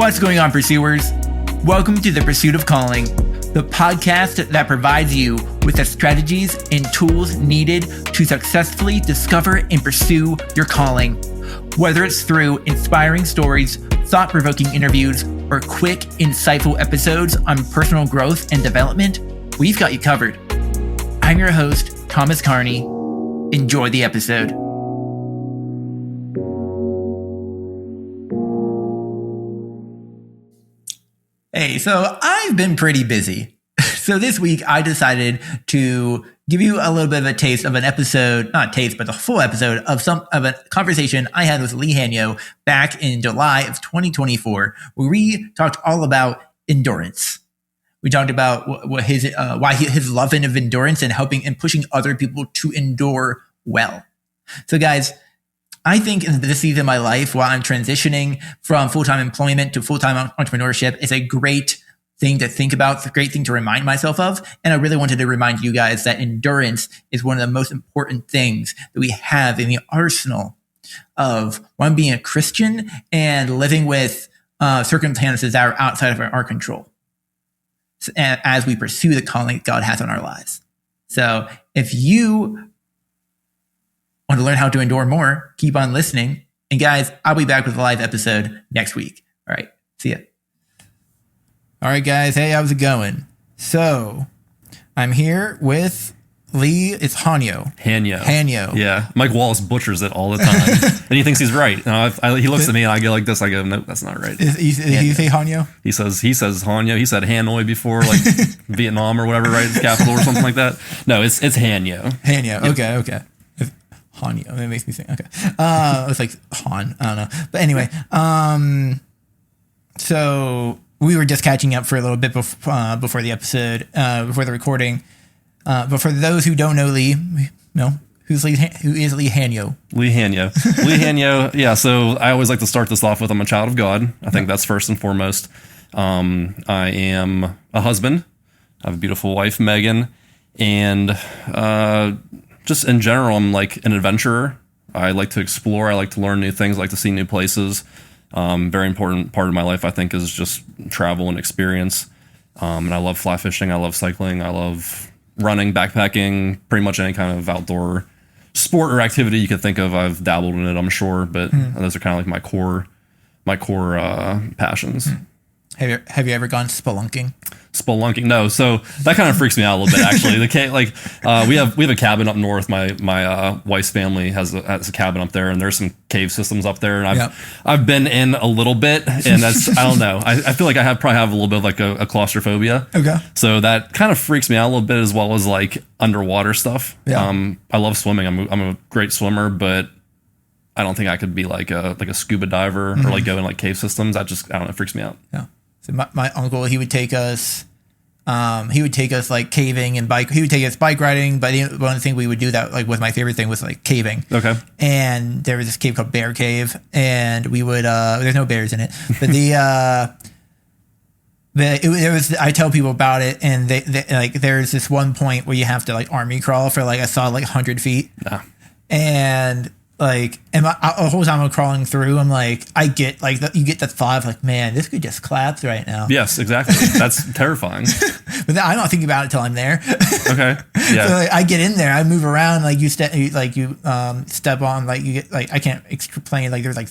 What's going on, pursuers? Welcome to The Pursuit of Calling, the podcast that provides you with the strategies and tools needed to successfully discover and pursue your calling. Whether it's through inspiring stories, thought-provoking interviews, or quick, insightful episodes on personal growth and development, we've got you covered. I'm your host, Thomas Carney. Enjoy the episode. Hey, so I've been pretty busy. So this week I decided to give you a little bit of a taste of an episode, not taste, but the full episode of a conversation I had with Lee Hanyo back in July of 2024, where we talked all about endurance. We talked about what his love of endurance and helping and pushing other people to endure well. So guys, I think in this season of my life, while I'm transitioning from full-time employment to full-time entrepreneurship, it's a great thing to think about. It's a great thing to remind myself of. And I really wanted to remind you guys that endurance is one of the most important things that we have in the arsenal of one, being a Christian and living with circumstances that are outside of our control as we pursue the calling God has on our lives. So if you want to learn how to endure more, keep on listening. And guys, I'll be back with a live episode next week. All right. See ya. All right, guys. Hey, how's it going? So I'm here with Lee. It's Hanyo. Hanyo. Yeah. Mike Wallace butchers it all the time. And he thinks he's right. He looks at me and I go like this. I go, nope, that's not right. Did he say Hanyo? He says Hanyo. He said Hanoi before, like Vietnam or whatever, right? The capital or something like that. No, it's Hanyo. Hanyo. Yep. Okay. Hanyo. It makes me think. Okay. It's like Han. I don't know. But anyway, so we were just catching up for a little bit before the episode, before the recording. But for those who don't know Lee, who is Lee Hanyo? Lee Hanyo. Yeah. So I always like to start this off with I'm a child of God. I think that's first and foremost. I am a husband. I have a beautiful wife, Megan, and just in general, I'm like an adventurer. I like to explore. I like to learn new things. I like to see new places. Very important part of my life, I think, is just travel and experience. And I love fly fishing. I love cycling. I love running, backpacking, pretty much any kind of outdoor sport or activity you could think of. I've dabbled in it, I'm sure, but those are kind of like my core passions. Have you ever gone spelunking? Spelunking? No. So that kind of freaks me out a little bit, actually. We have a cabin up north. My wife's family has a cabin up there, and there's some cave systems up there. And I've been in a little bit, and that's, I don't know. I feel like I probably have a little bit of like a claustrophobia. Okay. So that kind of freaks me out a little bit, as well as like underwater stuff. Yeah. I love swimming. I'm a great swimmer, but I don't think I could be like a scuba diver or like go in like cave systems. I don't know. It freaks me out. Yeah. So my uncle, he would take us like caving and he would take us bike riding. But one thing we would do that like was my favorite thing was like caving. Okay. And there was this cave called Bear Cave, and we would there's no bears in it, but I tell people about it, and they like there's this one point where you have to like army crawl for like I saw like 100 feet, and like, and the whole time I'm crawling through, I'm like, I get like, you get that thought of like, man, this could just collapse right now. Yes, exactly. That's terrifying. But then I don't think about it until I'm there. Okay. Yeah. So like, I get in there, I move around, like you step on, like you get like, I can't explain, like there's like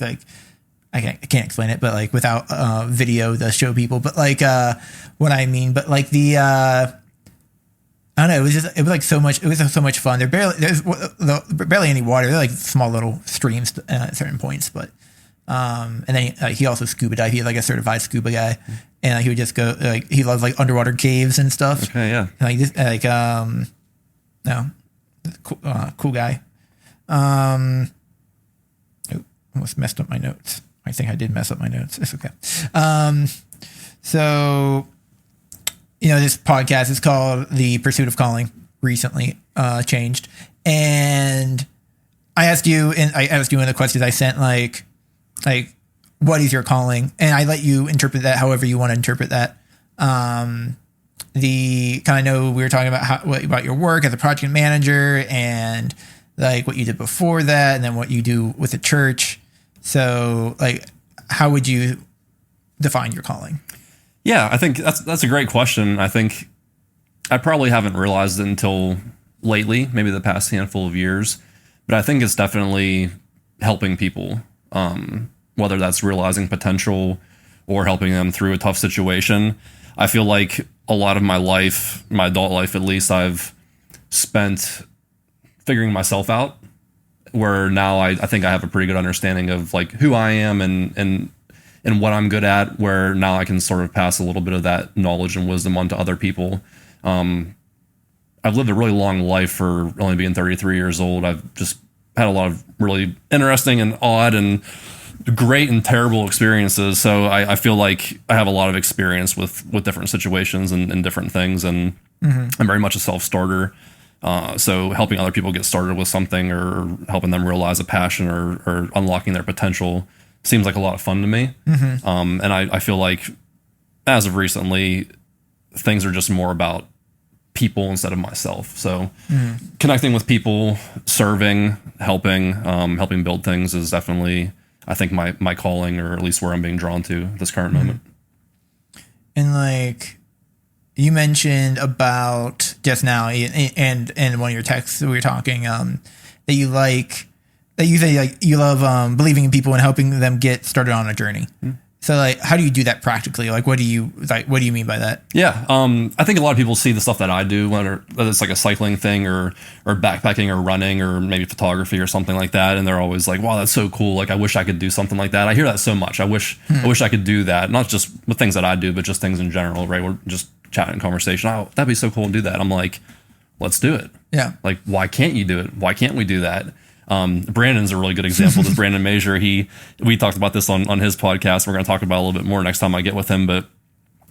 I can't explain it, but like without video to show people, but like what I mean, but like I don't know. It was like so much. It was so much fun. There's barely any water. They're like small little streams at certain points. But and then he also scuba dived. He's like a certified scuba guy, and he would just go like he loves like underwater caves and stuff. Okay, yeah. Cool guy. Almost messed up my notes. I think I did mess up my notes. It's okay. So. This podcast is called The Pursuit of Calling, recently changed. And I asked you in the questions I sent, like, what is your calling? And I let you interpret that however you want to interpret that. The kind of know we were talking about about your work as a project manager and like what you did before that, and then what you do with the church. So like, how would you define your calling? Yeah, I think that's a great question. I think I probably haven't realized it until lately, maybe the past handful of years, but I think it's definitely helping people, whether that's realizing potential or helping them through a tough situation. I feel like a lot of my life, my adult life at least, I've spent figuring myself out, where now I think I have a pretty good understanding of like who I am and what I'm good at, where now I can sort of pass a little bit of that knowledge and wisdom onto other people. I've lived a really long life for only being 33 years old. I've just had a lot of really interesting and odd and great and terrible experiences. So I feel like I have a lot of experience with different situations and different things. And I'm very much a self-starter. So helping other people get started with something or helping them realize a passion or unlocking their potential seems like a lot of fun to me. And I feel like as of recently, things are just more about people instead of myself. So connecting with people, serving, helping build things is definitely, I think, my calling, or at least where I'm being drawn to this current moment. And like you mentioned about just now and one of your texts we were talking, that you say like you love believing in people and helping them get started on a journey. So like, how do you do that practically? Like, what do you mean by that? Yeah. I think a lot of people see the stuff that I do, whether it's like a cycling thing or backpacking or running or maybe photography or something like that. And they're always like, wow, that's so cool. Like, I wish I could do something like that. I hear that so much. I wish I could do that. Not just with things that I do, but just things in general, right? We're just chatting conversation. Oh, that'd be so cool to do that. I'm like, let's do it. Yeah. Like, why can't you do it? Why can't we do that? Brandon's a really good example. This Brandon Major, we talked about this on his podcast. We're going to talk about it a little bit more next time I get with him. But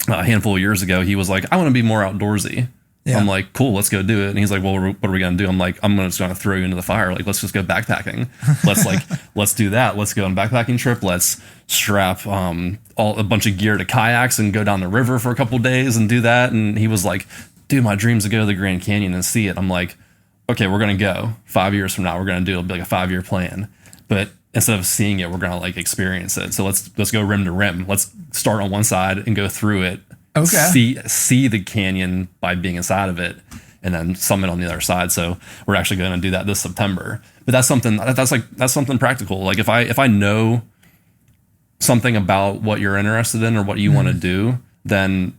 a handful of years ago, he was like, I want to be more outdoorsy. Yeah. I'm like, cool, let's go do it. And he's like, well, what are we going to do? I'm like, I'm just going to throw you into the fire. Like, let's just go backpacking. Let's do that. Let's go on a backpacking trip. Let's strap a bunch of gear to kayaks and go down the river for a couple of days and do that. And he was like, dude, my dream's to go to the Grand Canyon and see it. I'm like, okay, we're going to go 5 years from now. We're going to do, it'll be like a 5-year plan. But instead of seeing it, we're going to like experience it. So let's go rim to rim. Let's start on one side and go through it. Okay. See the canyon by being inside of it, and then summit on the other side. So we're actually going to do that this September. But that's something practical. Like if I know something about what you're interested in or what you want to do, then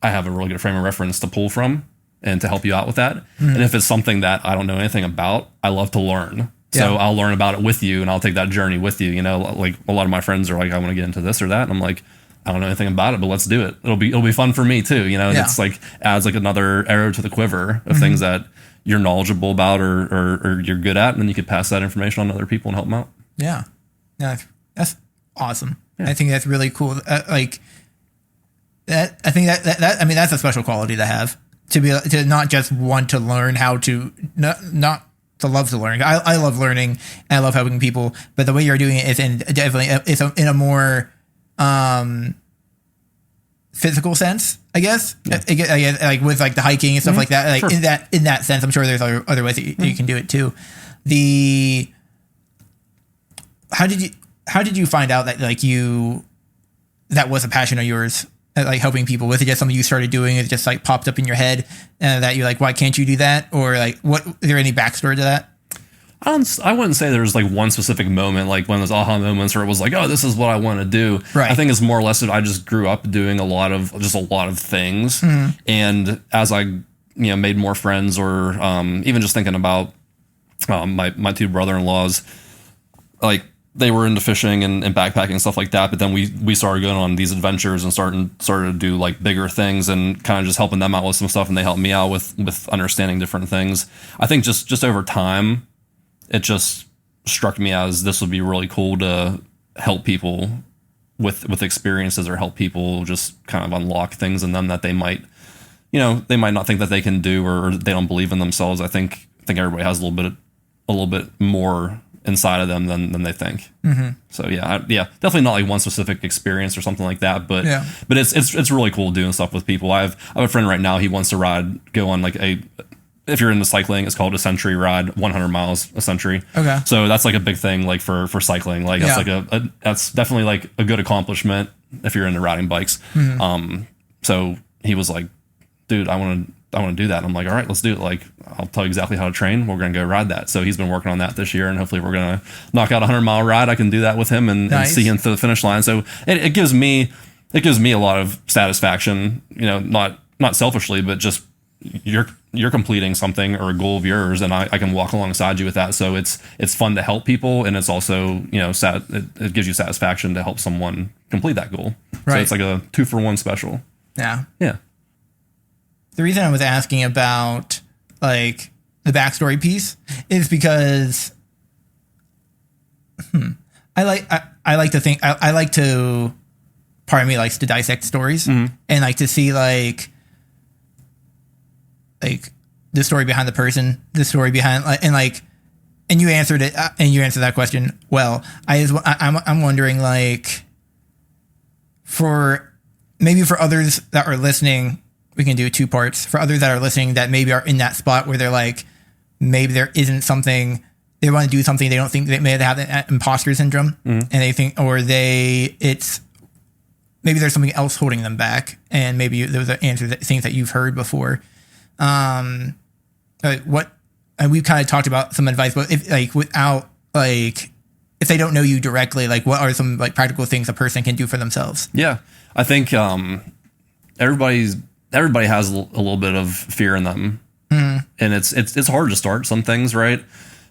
I have a really good frame of reference to pull from and to help you out with that. And if it's something that I don't know anything about, I love to learn. So I'll learn about it with you, and I'll take that journey with you. You know, like a lot of my friends are like, I want to get into this or that. And I'm like, I don't know anything about it, but let's do it. It'll be fun for me too. You know, and it's like adds like another arrow to the quiver of things that you're knowledgeable about or you're good at. And then you could pass that information on to other people and help them out. Yeah. That's awesome. Yeah. I think that's really cool. Like that, I think that, I mean, that's a special quality to have. To not just want to learn how to not to love to learn. I love learning and I love helping people, but the way you're doing it is in a more physical sense, I guess. Yeah. Like with like the hiking and stuff like that. Like sure. in that sense, I'm sure there's other ways that you can do it too. How did you find out that like that was a passion of yours? Like helping people? Was it just something you started doing? It just like popped up in your head that you're like, why can't you do that? Or like, is there any backstory to that? I wouldn't say there's like one specific moment, like one of those aha moments where it was like, oh, this is what I want to do. Right. I think it's more or less that I just grew up doing a lot of things. And as I, made more friends or even just thinking about my two brother-in-laws, like, they were into fishing and backpacking and stuff like that. But then we started going on these adventures and started to do like bigger things and kind of just helping them out with some stuff. And they helped me out with understanding different things. I think just over time, it just struck me as this would be really cool to help people with experiences or help people just kind of unlock things in them that they might not think that they can do or they don't believe in themselves. I think everybody has a little bit more inside of them than they think. So yeah, definitely not like one specific experience or something like that, but it's really cool doing stuff with people. I have a friend right now. He wants to go on like if you're into cycling, it's called a century ride, 100 miles a century. Okay. So that's like a big thing, like for cycling. Like that's like that's definitely like a good accomplishment if you're into riding bikes. So he was like, dude, I want to do that. And I'm like, all right, let's do it. Like, I'll tell you exactly how to train. We're going to go ride that. So he's been working on that this year, and hopefully we're going to knock out a 100-mile ride. I can do that with him and see him to the finish line. So it gives me a lot of satisfaction, not selfishly, but just you're completing something or a goal of yours, and I can walk alongside you with that. So it's fun to help people, and it's also, it gives you satisfaction to help someone complete that goal. Right. So it's like a 2-for-1 special. Yeah. Yeah. The reason I was asking about like the backstory piece is because I like to think I like to, part of me likes to dissect stories and like to see like the story behind the person, the story behind and you answered it and you answered that question well. I'm wondering, like, for others that are listening, we can do 2 parts. For others that are listening that maybe are in that spot where they're like, maybe there isn't something, they want to do something, they don't think they may have that imposter syndrome, and they think, maybe there's something else holding them back, and maybe those are answers, things that you've heard before. And we've kind of talked about some advice, but if they don't know you directly, like, what are some like practical things a person can do for themselves? Yeah, I think everybody has a little bit of fear in them, and it's hard to start some things, right?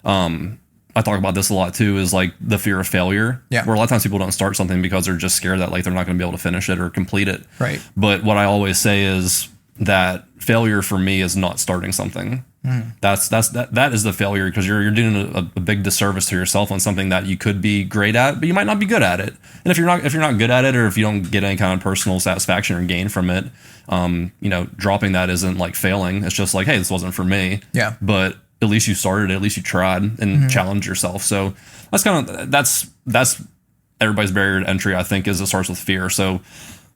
I talk about this a lot too, is like the fear of failure, where a lot of times people don't start something because they're just scared that like they're not going to be able to finish it or complete it. Right. But what I always say is that failure for me is not starting something. That is the failure, because you're doing a big disservice to yourself on something that you could be great at, but you might not be good at it. And if you're not good at it, or if you don't get any kind of personal satisfaction or gain from it, dropping that isn't like failing. It's just like, hey, this wasn't for me. Yeah. But at least you started it. At least you tried and challenged yourself. So that's everybody's barrier to entry, I think, is it starts with fear. So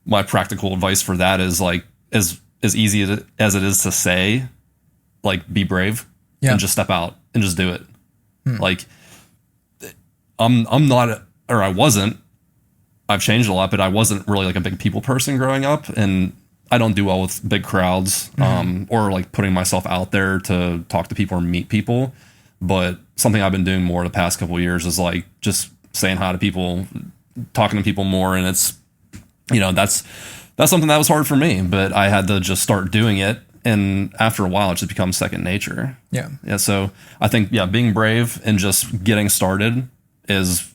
my practical advice for that is like, as easy as it is to say, like, be brave and just step out and just do it. Like, I'm not, or I wasn't, I've changed a lot, but I wasn't really like a big people person growing up, and I don't do well with big crowds, or like putting myself out there to talk to people or meet people. But something I've been doing more the past couple of years is like just saying hi to people, talking to people more. And it's, that's something that was hard for me, but I had to just start doing it. And after a while, it just becomes second nature. Yeah. Yeah. So I think, being brave and just getting started is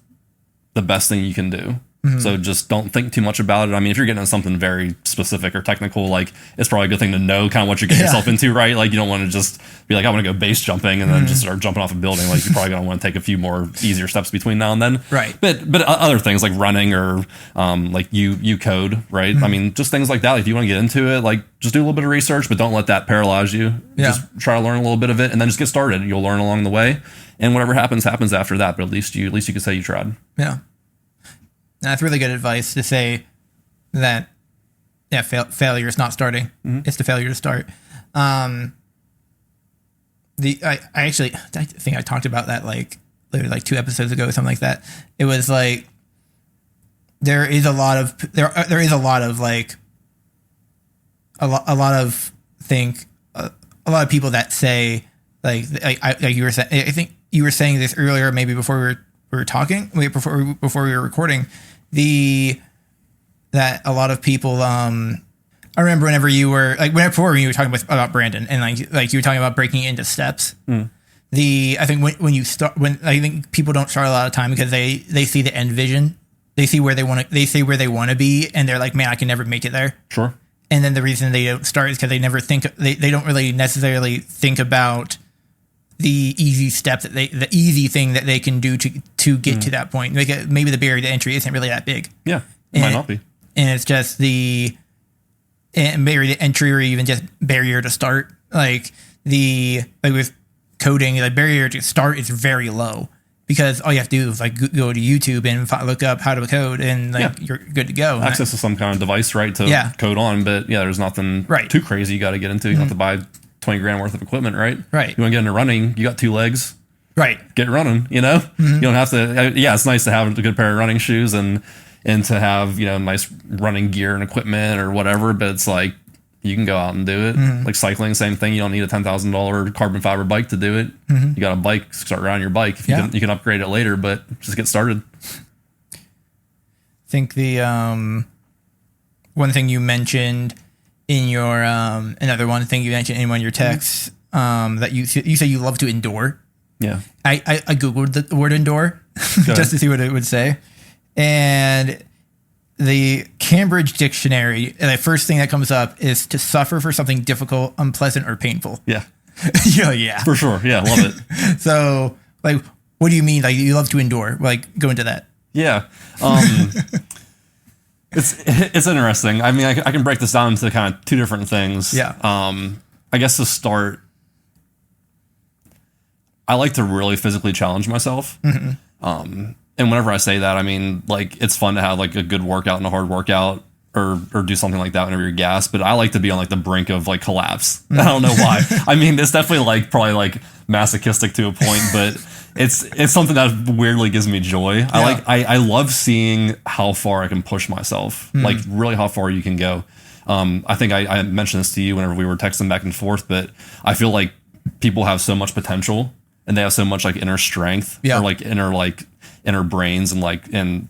the best thing you can do. So just don't think too much about it. I mean, if you're getting into something very specific or technical, like, it's probably a good thing to know kind of what you're getting yourself into, right? Like, you don't want to just be like, I want to go base jumping and then just start jumping off a building. Like, you're probably going to want to take a few more easier steps between now and then. Right. But other things like running or like you code, right? I mean, just things like that. Like, if you want to get into it, like, just do a little bit of research, but don't let that paralyze you. Yeah. Just try to learn a little bit of it and then just get started. You'll learn along the way. And whatever happens after that. But at least you can say you tried. Yeah. That's really good advice to say that, failure is not starting. It's the failure to start. I think I talked about that like 2 episodes ago or something like that. It was like, there is a lot of people that say, like you were saying, I think you were saying this earlier, maybe before we were talking, before we were recording, that a lot of people, I remember whenever you were talking about Brandon, and like you were talking about breaking into steps. I think I think people don't start a lot of time because they see the end vision, they see where they want to be, and they're like, man, I can never make it there. Sure. And then the reason they don't start is because they never think, they don't really necessarily think about the easy step the easy thing that they can do to get to that point. Maybe the barrier to entry isn't really that big. Yeah, it might not be. And it's just the barrier to entry, or even just barrier to start. Like with coding, the barrier to start is very low, because all you have to do is like go to YouTube and look up how to code, and you're good to go. Access to some kind of device, right, to code on. But there's nothing too crazy you got to get into. You have to buy $20,000 worth of equipment, right? Right. You want to get into running, you got 2 legs. Right. Get running, You don't have to, it's nice to have a good pair of running shoes and and to have, nice running gear and equipment or whatever, but it's like, you can go out and do it. Like cycling, same thing. You don't need a $10,000 carbon fiber bike to do it. You got a bike, start riding your bike. If you can upgrade it later, but just get started. I think the one thing you mentioned in your another one thing you mentioned in one of your texts that you say you love to endure. Yeah, I googled the word endure just to see what it would say, and the Cambridge Dictionary, the first thing that comes up is to suffer for something difficult, unpleasant, or painful. Yeah. Yeah. For sure. Yeah, love it. So, like, what do you mean? Like, you love to endure? Like, go into that. Yeah. It's interesting. I mean, I can break this down into kind of two different things. Yeah. I guess to start, I like to really physically challenge myself. And whenever I say that, I mean, like, it's fun to have like a good workout and a hard workout or do something like that whenever you're gassed. But I like to be on like the brink of like collapse. I don't know why. I mean, it's definitely like probably like masochistic to a point, but it's something that weirdly gives me joy. I love seeing how far I can push myself, like really how far you can go. I think I mentioned this to you whenever we were texting back and forth, but I feel like people have so much potential and they have so much like inner strength or like inner brains and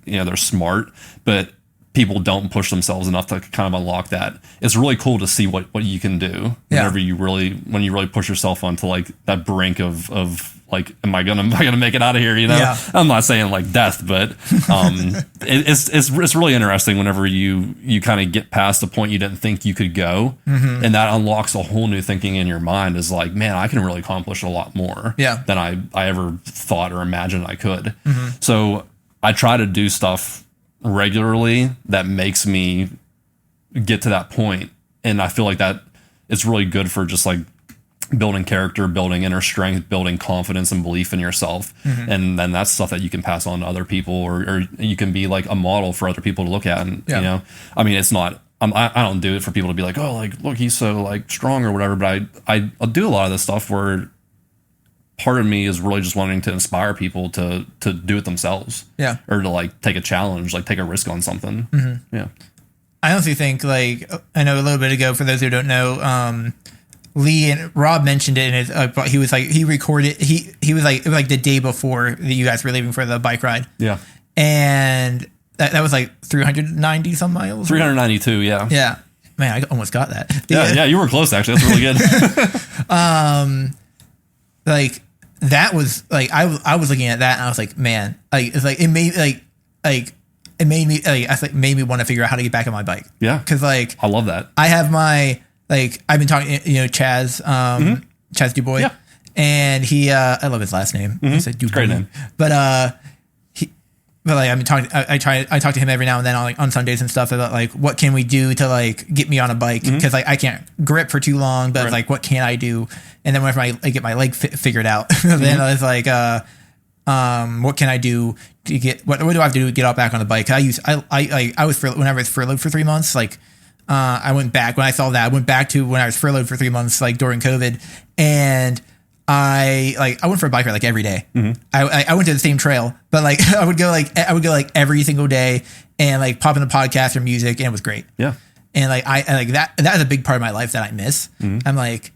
they're smart, but people don't push themselves enough to kind of unlock that. It's really cool to see what you can do whenever when you really push yourself onto like that brink of like, am I gonna make it out of here? I'm not saying like death, but it's really interesting whenever you kind of get past the point you didn't think you could go, and that unlocks a whole new thinking in your mind. Is like, man, I can really accomplish a lot more than I ever thought or imagined I could. So I try to do stuff regularly that makes me get to that point, and I feel like that it's really good for just like building character, building inner strength, building confidence and belief in yourself. And then that's stuff that you can pass on to other people, or you can be like a model for other people to look at. And, I mean, it's not, I don't do it for people to be like, oh, like, look, he's so like strong or whatever. But I'll do a lot of this stuff where part of me is really just wanting to inspire people to do it themselves. Yeah. Or to like take a challenge, like take a risk on something. Yeah. I honestly think, like, I know a little bit ago, for those who don't know, Lee and Rob mentioned it in his, he was like, he recorded, he was like, it was like the day before that you guys were leaving for the bike ride. Yeah. And that was like 390 some miles. 392. Yeah. Yeah. Man, I almost got that. Yeah. You were close, actually. That's really good. Like that was like, I was looking at that and I was like, man, like, it's like, it made it made me, like, I think made me want to figure out how to get back on my bike. Yeah. Cause like, I love that. I have my, like, I've been talking, Chaz, Chaz Dubois, and he, I love his last name. I said Dubois. Great name. But like, I've been talking, I talk to him every now and then on Sundays and stuff about like, what can we do to like get me on a bike? Cause like, I can't grip for too long, but like, what can I do? And then whenever I get my leg figured out, then I was like, what can I do to get, what do I have to do to get out back on the bike? I was whenever I was furloughed for 3 months, like, I went back when I saw that. I went back to when I was furloughed for 3 months, like during COVID, and I went for a bike ride like every day. I went to the same trail, but like I would go like every single day and like pop in a podcast or music, and it was great. Yeah, and like that is a big part of my life that I miss. I'm like,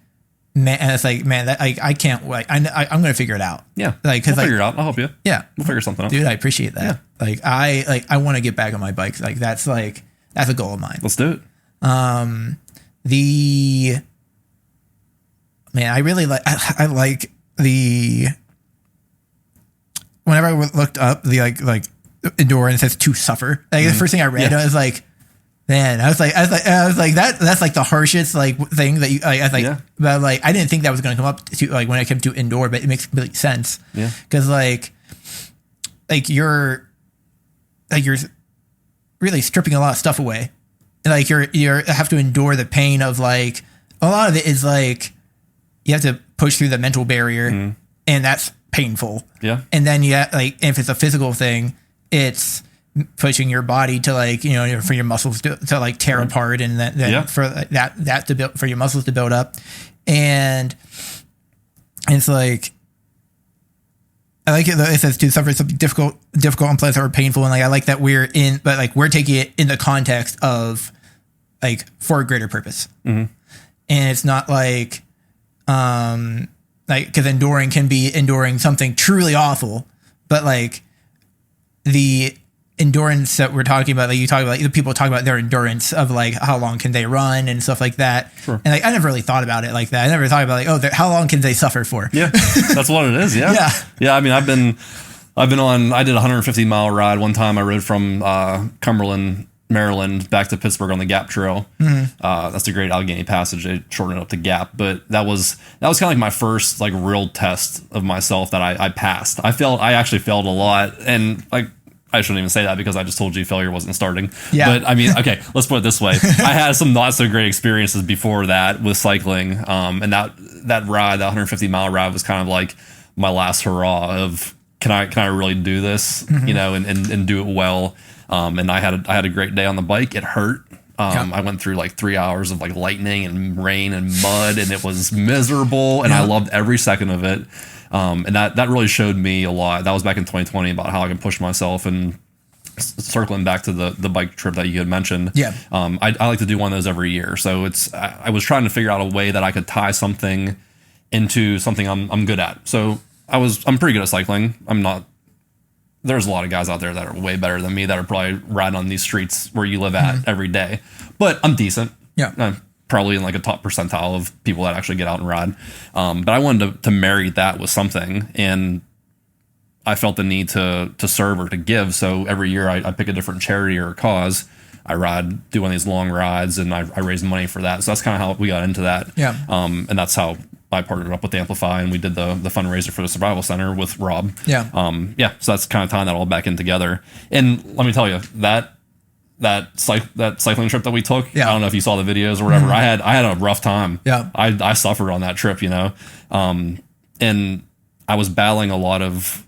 man, and it's like, man, that I can't like I'm gonna figure it out. Yeah, like we'll figure it out. I'll help you. Yeah, we'll figure something out, dude. I appreciate that. Yeah. Like I want to get back on my bike. Like that's a goal of mine. Let's do it. I really like, I like the, whenever I looked up the like endure and it says to suffer, like the first thing I read, I was like, man, I was like, that's like the harshest like thing that I was like, but like, I didn't think that was going to come up to like when it came to endure, but it makes complete sense. Yeah. Cause like you're really stripping a lot of stuff away. Like you have to endure the pain of like, a lot of it is like you have to push through the mental barrier, and that's painful. Yeah. And then like if it's a physical thing, it's pushing your body to like, for your muscles to like tear apart, and then for that to build, for your muscles to build up. And it's like, I like it though. It says to suffer something difficult, unpleasant, or painful, and like I like that we're taking it in the context of like for a greater purpose, and it's not like because enduring can be enduring something truly awful, but like the endurance that we're talking about, like you talk about, people talk about their endurance of like how long can they run and stuff like that. Sure. And like I never really thought about it like that. I never thought about like, how long can they suffer for? Yeah, that's what it is. Yeah, yeah. I mean, I did a 150-mile ride one time. I rode from Cumberland, Maryland, back to Pittsburgh on the Gap Trail. That's the Great Allegheny Passage. They shortened it up to Gap, but that was kind of like my first like real test of myself that I passed. I actually failed a lot, and like. I shouldn't even say that because I just told you failure wasn't starting. Yeah. But I mean, okay, let's put it this way. I had some not so great experiences before that with cycling. And that ride, that 150-mile ride was kind of like my last hurrah of can I really do this, and do it well. And I had a great day on the bike. It hurt. I went through like 3 hours of like lightning and rain and mud, and it was miserable. And I loved every second of it. And that really showed me a lot. That was back in 2020 about how I can push myself. And circling back to the bike trip that you had mentioned. Yeah. I like to do one of those every year. So I was trying to figure out a way that I could tie something into something I'm good at. So I'm pretty good at cycling. There's a lot of guys out there that are way better than me that are probably riding on these streets where you live at every day, but I'm decent. Yeah. I'm probably in like a top percentile of people that actually get out and ride. But I wanted to marry that with something, and I felt the need to serve or to give. So every year I pick a different charity or a cause. I do one of these long rides, and I raise money for that. So that's kind of how we got into that. Yeah. And that's how I partnered up with Amplify, and we did the fundraiser for the Survival Center with Rob. Yeah. So that's kind of tying that all back in together. And let me tell you, that cycling trip that we took, I don't know if you saw the videos or whatever. I had a rough time. Yeah. I suffered on that trip, and I was battling a lot of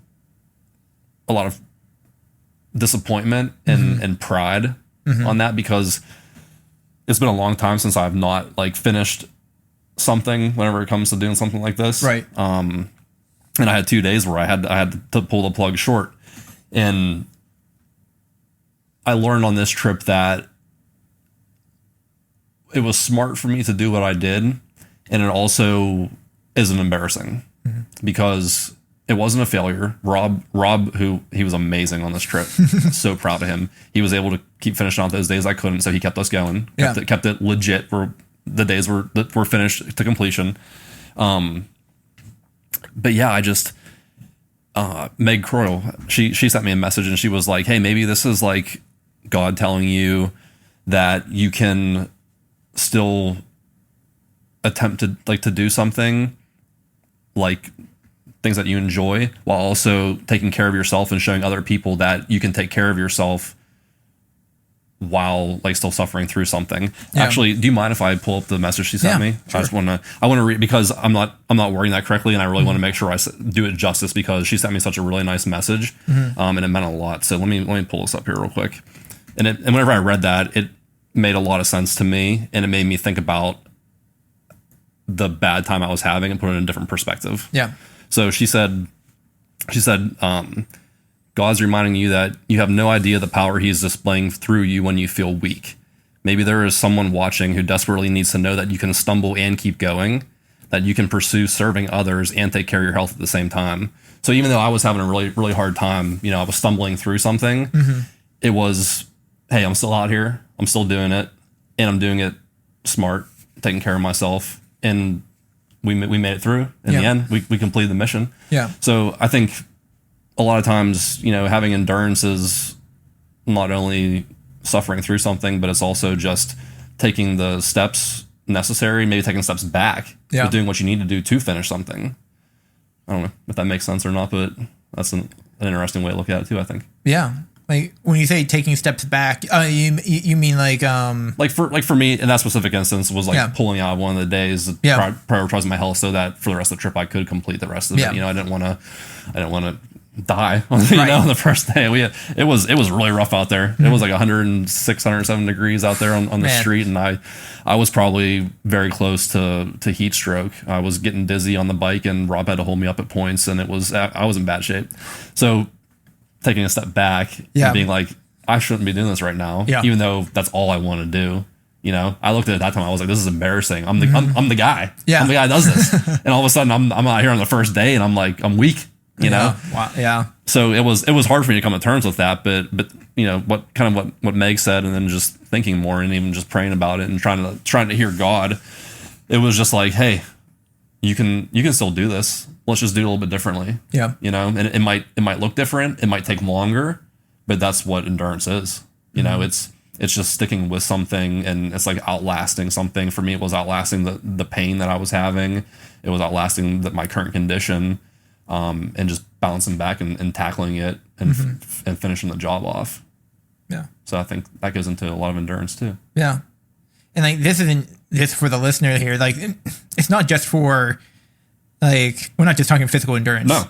disappointment and pride on that, because it's been a long time since I've not like finished something whenever it comes to doing something like this. Right. And I had 2 days where I had to pull the plug short, and I learned on this trip that it was smart for me to do what I did, and it also isn't embarrassing because it wasn't a failure. Rob, who he was amazing on this trip. So proud of him. He was able to keep finishing out those days I couldn't, so he kept us going. Kept it legit for the days that were finished to completion. But yeah, I just Meg Croyle, she sent me a message, and she was like, "Hey, maybe this is like God telling you that you can still attempt to do something like things that you enjoy while also taking care of yourself and showing other people that you can take care of yourself while like still suffering through something." Yeah. Actually, do you mind if I pull up the message she sent me? Sure. I want to read, because I'm not wording that correctly, and I really want to make sure I do it justice, because she sent me such a really nice message, and it meant a lot. So let me pull this up here real quick. And whenever I read that, it made a lot of sense to me, and it made me think about the bad time I was having and put it in a different perspective. Yeah. So she said, God's reminding you that you have no idea the power he is displaying through you when you feel weak. Maybe there is someone watching who desperately needs to know that you can stumble and keep going, that you can pursue serving others and take care of your health at the same time. So even though I was having a really, really hard time, I was stumbling through something, it was, hey, I'm still out here, I'm still doing it, and I'm doing it smart, taking care of myself, and we made it through. In the end, we completed the mission. Yeah. So I think a lot of times, having endurance is not only suffering through something, but it's also just taking the steps necessary, maybe taking steps back, but doing what you need to do to finish something. I don't know if that makes sense or not, but that's an interesting way to look at it too, I think. Yeah. Like when you say taking steps back, you mean like for me in that specific instance was like pulling out one of the days, prioritizing my health so that for the rest of the trip I could complete the rest of it. I didn't want to die. The first day it was really rough out there. It was like 106, 107 degrees out there on the street, and I was probably very close to heat stroke. I was getting dizzy on the bike, and Rob had to hold me up at points, and I was in bad shape. So taking a step back and being like, I shouldn't be doing this right now, even though that's all I want to do. I looked at it at that time. I was like, this is embarrassing. I'm the guy. Yeah. I'm the guy that does this. And all of a sudden I'm out here on the first day, and I'm like, I'm weak. Wow. Yeah. So it was hard for me to come to terms with that, but what Meg said, and then just thinking more, and even just praying about it and trying to hear God, it was just like, hey, you can still do this. Let's just do it a little bit differently. Yeah. And it might look different. It might take longer, but that's what endurance is. It's just sticking with something, and it's like outlasting something. For me, it was outlasting the pain that I was having. It was outlasting my current condition. And just bouncing back and tackling it and finishing the job off. Yeah. So I think that goes into a lot of endurance too. Yeah. And like, this isn't just for the listener here. Like, it's not just for, like, we're not just talking physical endurance. No.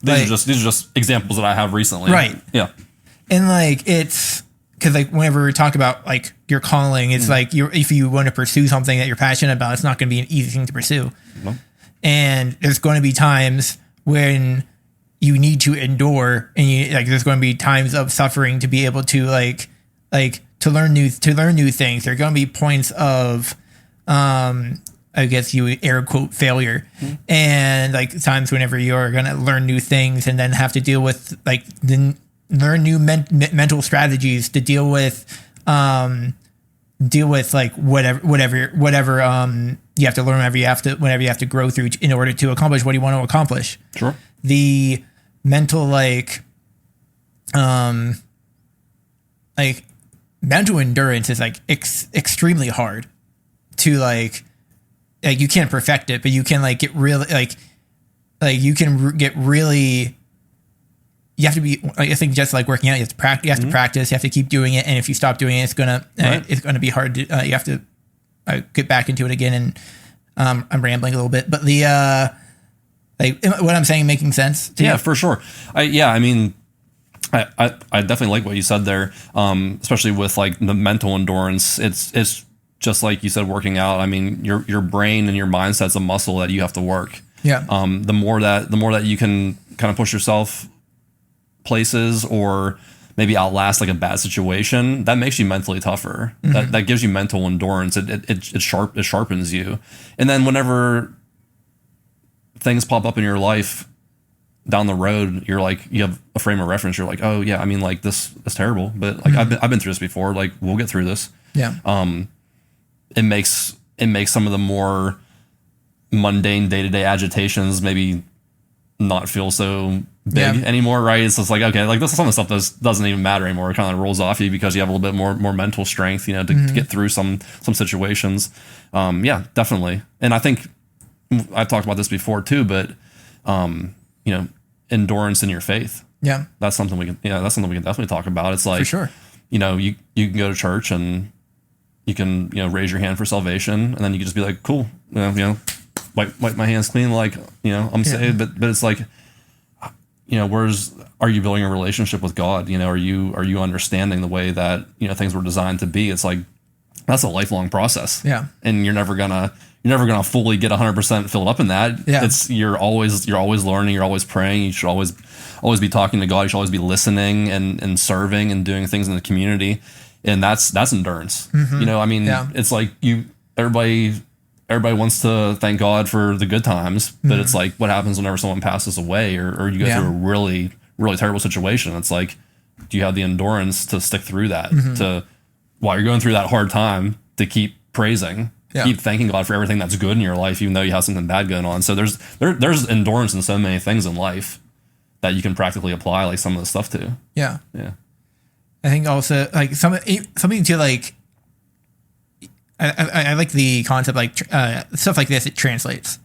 These are just examples that I have recently. Right. Yeah. And like, it's because like whenever we talk about like your calling, it's like if you want to pursue something that you're passionate about, it's not going to be an easy thing to pursue. No. And there's going to be times when you need to endure, and there's going to be times of suffering to be able to to learn new things. There are going to be points of, I guess you air quote failure, and like times whenever you're going to learn new things and then have to deal with learn new mental strategies to deal with like whatever you have to learn whenever you have to grow through in order to accomplish what you want to accomplish. Sure. The mental mental endurance is like extremely hard to like you can't perfect it, but you can like get really you can get really. You have to be, I think, just like working out. You have to practice. You have to practice. You have to keep doing it, and if you stop doing it, it's gonna be hard to. You have to get back into it again. And I'm rambling a little bit, but the what I'm saying making sense to you? For sure. I mean, I definitely like what you said there, especially with like the mental endurance. It's just like you said, working out. I mean, your brain and your mindset's a muscle that you have to work. Yeah. The more that you can kind of push yourself places, or maybe outlast like a bad situation, that makes you mentally tougher. That gives you mental endurance. It sharpens you. And then whenever things pop up in your life down the road, you're like, you have a frame of reference. You're like, oh yeah, I mean, like this is terrible, but like I've been through this before. Like we'll get through this. Yeah. It makes some of the more mundane day-to-day agitations maybe not feel so big anymore, right? It's just like, okay, like this is some of the stuff that doesn't even matter anymore. It kind of rolls off you because you have a little bit more mental strength, to get through some situations. Yeah, definitely. And I think I've talked about this before too, but endurance in your faith. Yeah, that's something we can definitely talk about. It's like, for sure, you can go to church and you can raise your hand for salvation, and then you can just be like, cool, wipe my hands clean, like I'm saved. But it's like, are you building a relationship with God? Are you understanding the way that things were designed to be? It's like, that's a lifelong process. Yeah, and you're never gonna fully get 100% filled up in that. Yeah, you're always learning. You're always praying. You should always be talking to God. You should always be listening and serving and doing things in the community. And that's endurance. I mean, it's like everybody wants to thank God for the good times, but it's like, what happens whenever someone passes away or you go through a really, really terrible situation? It's like, do you have the endurance to stick through that, to while you're going through that hard time, to keep praising, keep thanking God for everything that's good in your life, even though you have something bad going on. So there's endurance in so many things in life that you can practically apply like some of the stuff to. Yeah. Yeah. I think also like something to like, I like the concept, like stuff like this, it translates.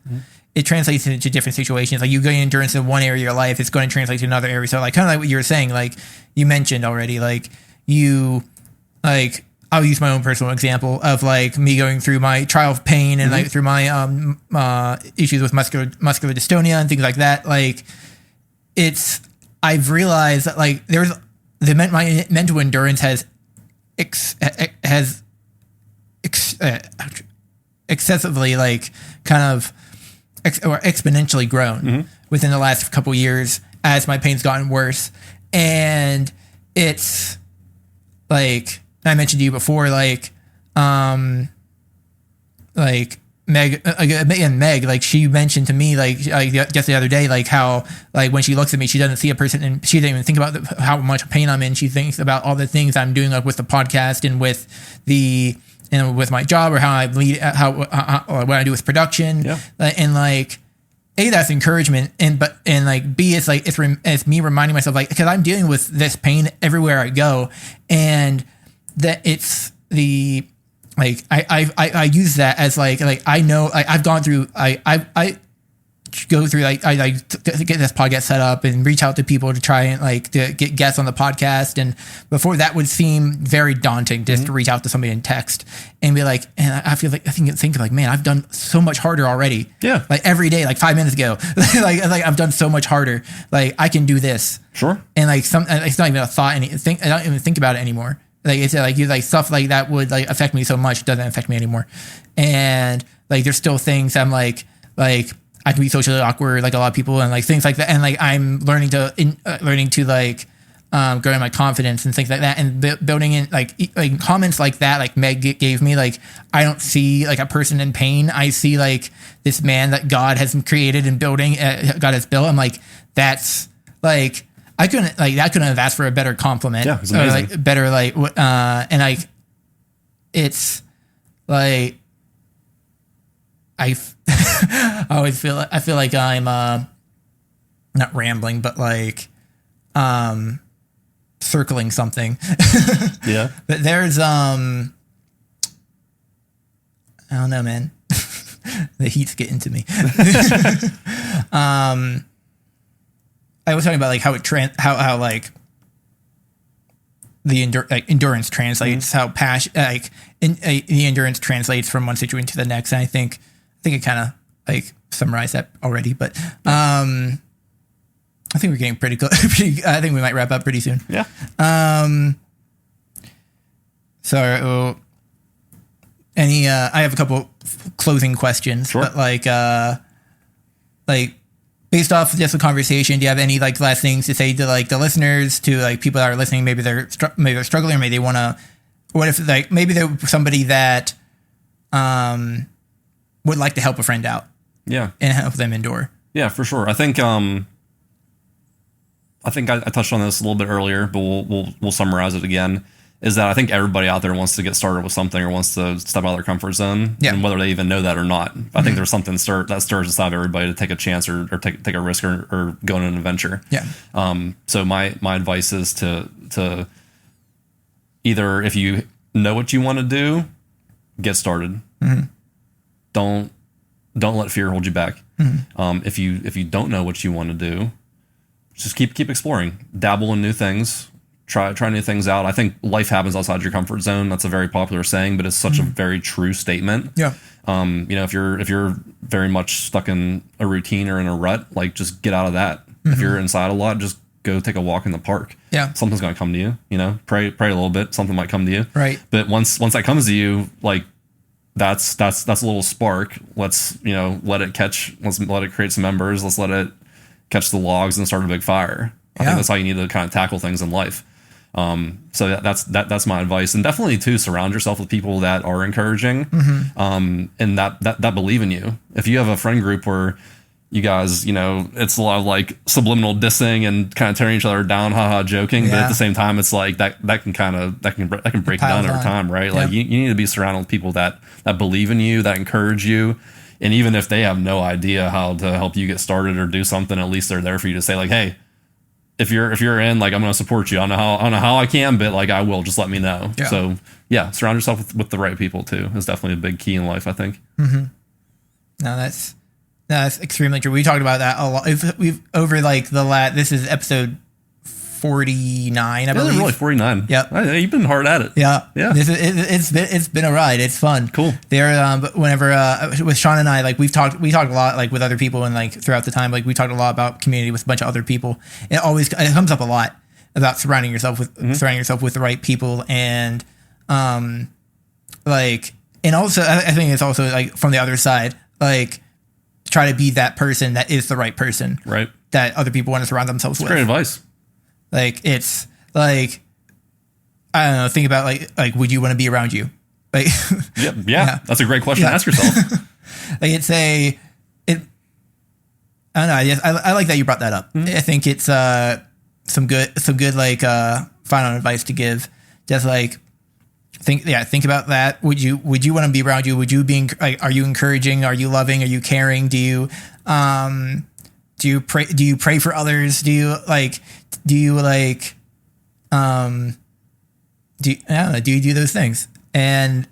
It translates into different situations. Like you gain endurance in one area of your life, it's going to translate to another area. So like kind of like what you were saying, like you mentioned already, like I'll use my own personal example of like me going through my trial of pain and like through my issues with muscular dystonia and things like that. Like it's I've realized that like my mental endurance has excessively like kind of or exponentially grown within the last couple years as my pain's gotten worse. And it's like I mentioned to you before, like Meg, like she mentioned to me, like just the other day, like how, like when she looks at me, she doesn't see a person and she doesn't even think about how much pain I'm in. She thinks about all the things I'm doing, like with the podcast and with with my job, or how I lead, or what I do with production. Yeah. And like, A, that's encouragement. And like B, it's like, it's me reminding myself, like, cause I'm dealing with this pain everywhere I go. And that it's like I use that as like I know I've gone through I go through like I get this podcast set up and reach out to people to try and like to get guests on the podcast, and before that would seem very daunting just to reach out to somebody in text and be like, and I feel like I think like, man, I've done so much harder already. Yeah, like every day, like 5 minutes ago, like I've done so much harder. Like I can do this. Sure. And like it's not even a thought. I don't even think about it anymore. Like it's like you like stuff like that would like affect me so much, it doesn't affect me anymore. And like there's still things I'm like I can be socially awkward like a lot of people, and like things like that, and like I'm learning to like growing my confidence and things like that, and building in like comments like that, like Meg gave me, like I don't see like a person in pain, I see like this man that God has created and building, God has built. I'm like, that's like I couldn't have asked for a better compliment. Yeah, it's amazing. Or like better like and like it's like I feel like I'm not rambling, but like circling something. Yeah. But there's I don't know, man. The heat's getting to me. I was talking about like how how like the endurance translates, how passion the endurance translates from one situation to the next, and I think it kind of like summarized that already, but I think we're getting pretty close. I think we might wrap up pretty soon. Yeah. So any I have a couple closing questions. Sure. But like based off just the conversation, do you have any like last things to say to like the listeners, to like people that are listening? Maybe they're struggling, or maybe they want to. What if like maybe they're somebody that would like to help a friend out? Yeah. And help them endure. Yeah, for sure. I think I touched on this a little bit earlier, but we'll summarize it again. Is that I think everybody out there wants to get started with something, or wants to step out of their comfort zone, and whether they even know that or not. I think there's something that stirs inside everybody to take a chance or take a risk or go on an adventure. Yeah. So my advice is to either, if you know what you want to do, get started. Mm-hmm. Don't let fear hold you back. Mm-hmm. If you don't know what you want to do, just keep exploring, dabble in new things. Try new things out. I think life happens outside your comfort zone. That's a very popular saying, but it's such a very true statement. Yeah. If you're very much stuck in a routine or in a rut, like just get out of that. Mm-hmm. If you're inside a lot, just go take a walk in the park. Yeah. Something's gonna come to you. Pray a little bit. Something might come to you. Right. But once that comes to you, like that's a little spark. Let's let it catch. Let's let it create some embers. Let's let it catch the logs and start a big fire. I think that's how you need to kind of tackle things in life. So that's my advice, and definitely too, surround yourself with people that are encouraging, and that believe in you. If you have a friend group where you guys, it's a lot of like subliminal dissing and kind of tearing each other down, haha, joking, but at the same time, it's like that can break down over time, right? Like you need to be surrounded with people that believe in you, that encourage you. And even if they have no idea how to help you get started or do something, at least they're there for you to say like, hey, if you're in, like, I'm going to support you. I don't know how I can, but like I will. Just let me know. Yeah. So surround yourself with the right people too. Is definitely a big key in life, I think. Mm-hmm. No, that's extremely true. We talked about that a lot. We've over like this is episode 49, I Yeah, believe. they're really 49. Yep. You've been hard at it. Yeah. Yeah. It's been a ride. It's fun. Cool. But whenever with Sean and I, like we talked a lot like with other people, and like throughout the time, like we talked a lot about community with a bunch of other people. It comes up a lot about surrounding yourself with the right people, and like, and also I think it's also like from the other side, like try to be that person that is the right person, Right. that other people want to surround themselves with. Great advice. Like, it's like, I don't know, think about like would you want to be around you? Like, Yeah. That's a great question to ask yourself. like I don't know. I like that you brought that up. I think it's some good like final advice to give. Just like think about that. Would you want to be around you? Would you be like, are you encouraging? Are you loving? Are you caring? Do you pray for others? Do you do those things? And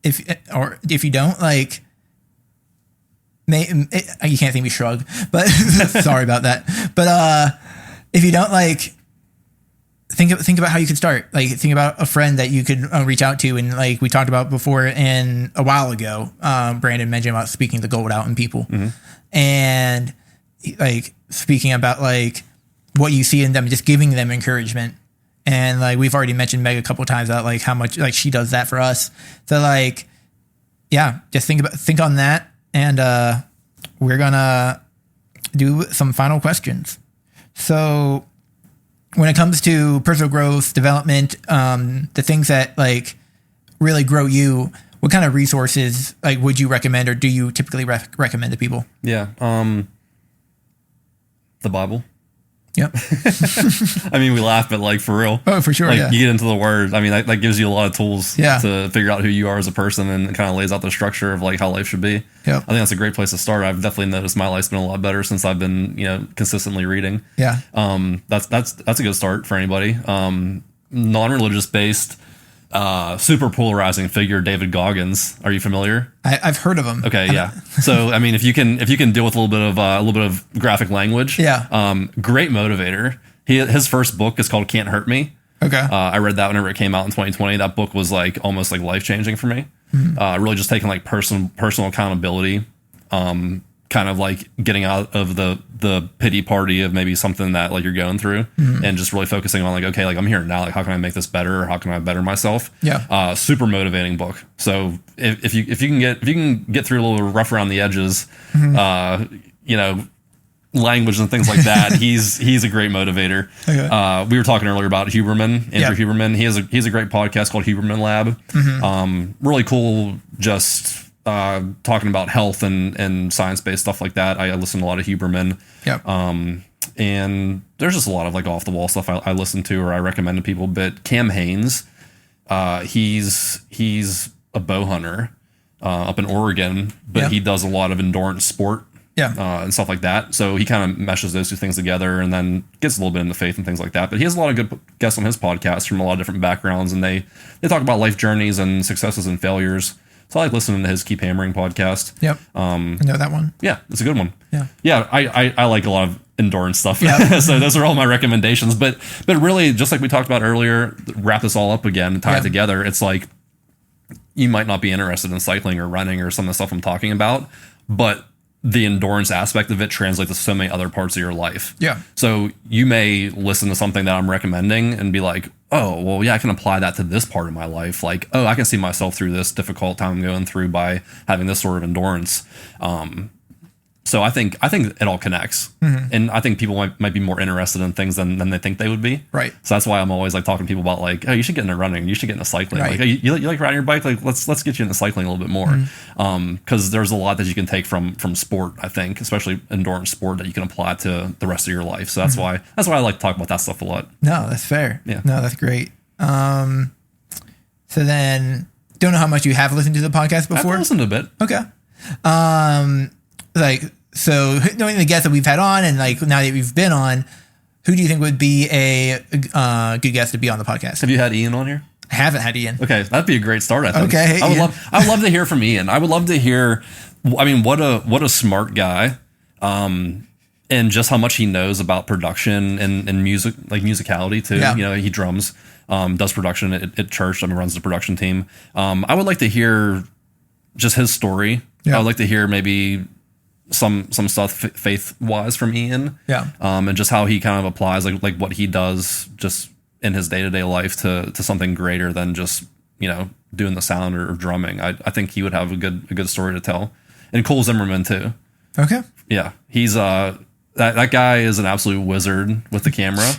if you don't, like, you can't think me shrug, but sorry about that. But if you don't, like, think about how you could start. Like, think about a friend that you could reach out to, and like we talked about before, and a while ago, Brandon mentioned about speaking the gold out in people, and like speaking about like what you see in them, just giving them encouragement. And like we've already mentioned Meg a couple of times about like how much like she does that for us. So like, yeah, just think on that, and we're gonna do some final questions. So when it comes to personal growth, development, the things that like really grow you, what kind of resources like would you recommend, or do you typically recommend to people? Yeah. The Bible. Yep. I mean, we laugh, but like for real. Oh, for sure. Like yeah. you get into the word. I mean, that gives you a lot of tools to figure out who you are as a person, and kind of lays out the structure of like how life should be. Yep. I think that's a great place to start. I've definitely noticed my life's been a lot better since I've been, consistently reading. Yeah. That's a good start for anybody. Non-religious based, super polarizing figure, David Goggins. Are you familiar? I've heard of him. Okay, yeah. So I mean, if you can deal with a little bit of graphic language, great motivator. His first book is called Can't Hurt Me. Okay. I read that whenever it came out in 2020. That book was like almost like life changing for me. Really just taking like personal accountability, kind of like getting out of the pity party of maybe something that like you're going through, and just really focusing on like, okay, like I'm here now, like how can I make this better? Or how can I better myself? Yeah. Super motivating book. So if you can get through a little rough around the edges, language and things like that, he's a great motivator. Okay. We were talking earlier about Huberman, Andrew Huberman. He's a great podcast called Huberman Lab. Really cool, just talking about health and science-based stuff like that. I listen to a lot of Huberman. Yep. And there's just a lot of like off-the-wall stuff I listen to or I recommend to people. But Cam Haines, he's a bow hunter up in Oregon, but he does a lot of endurance sport. And stuff like that. So he kind of meshes those two things together, and then gets a little bit into faith and things like that. But he has a lot of good guests on his podcast from a lot of different backgrounds, and they talk about life journeys and successes and failures. So I like listening to his Keep Hammering podcast. Yep. I know that one. Yeah, it's a good one. Yeah. Yeah, I like a lot of endurance stuff. Yep. So those are all my recommendations. But really, just like we talked about earlier, wrap this all up again and tie it together. It's like you might not be interested in cycling or running or some of the stuff I'm talking about, but the endurance aspect of it translates to so many other parts of your life. Yeah. So you may listen to something that I'm recommending and be like, oh, well, yeah, I can apply that to this part of my life. Like, oh, I can see myself through this difficult time I'm going through by having this sort of endurance. So I think it all connects, and I think people might be more interested in things than they think they would be. Right. So that's why I'm always like talking to people about like, oh, you should get into running, you should get into cycling. Right. Like, hey, you like riding your bike? Like, let's get you into cycling a little bit more, because there's a lot that you can take from sport. I think, especially endurance sport, that you can apply to the rest of your life. So that's why I like to talk about that stuff a lot. No, that's fair. Yeah. No, that's great. So then, don't know how much you have listened to the podcast before. I've listened a bit. Okay. Like, so knowing the guests that we've had on, and like now that we've been on, who do you think would be a good guest to be on the podcast? Have you had Ian on here? I haven't had Ian. Okay, that'd be a great start, I think. Okay. I would love to hear from Ian. I would love to hear, I mean, what a smart guy. And and just how much he knows about production and music, like musicality too. Yeah. You know, he drums, does production at church. I mean, runs the production team. I would like to hear just his story. Yeah. I would like to hear maybe some stuff faith wise from Ian. Yeah. And just how he kind of applies like what he does just in his day-to-day life to something greater than just, you know, doing the sound or drumming. I think he would have a good story to tell. And Cole Zimmerman too. Okay. Yeah. He's that guy is an absolute wizard with the camera.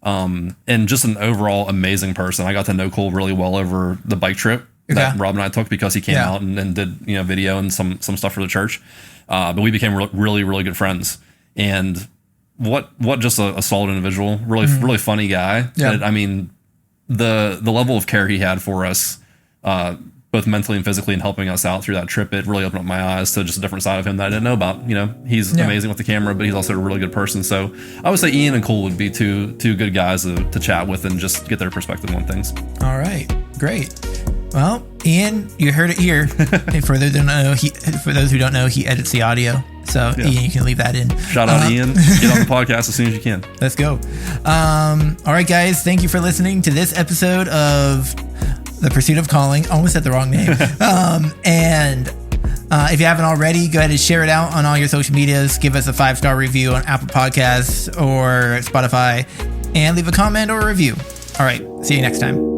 And just an overall amazing person. I got to know Cole really well over the bike trip that Rob and I took, because he came out and did, you know, video and some stuff for the church. But we became really, really good friends. And what just a solid individual, really funny guy. Yeah. But, I mean, the level of care he had for us, both mentally and physically, and helping us out through that trip, it really opened up my eyes to just a different side of him that I didn't know about. You know, he's amazing with the camera, but he's also a really good person. So I would say Ian and Cole would be two good guys to chat with and just get their perspective on things. All right, great. Well, Ian, you heard it here. And for those who don't know, he edits the audio. So Ian, you can leave that in. Shout out Ian. Get on the podcast as soon as you can. Let's go. All right, guys. Thank you for listening to this episode of The Pursuit of Calling. Almost said the wrong name. And if you haven't already, go ahead and share it out on all your social medias. Give us a 5-star review on Apple Podcasts or Spotify, and leave a comment or a review. All right. See you next time.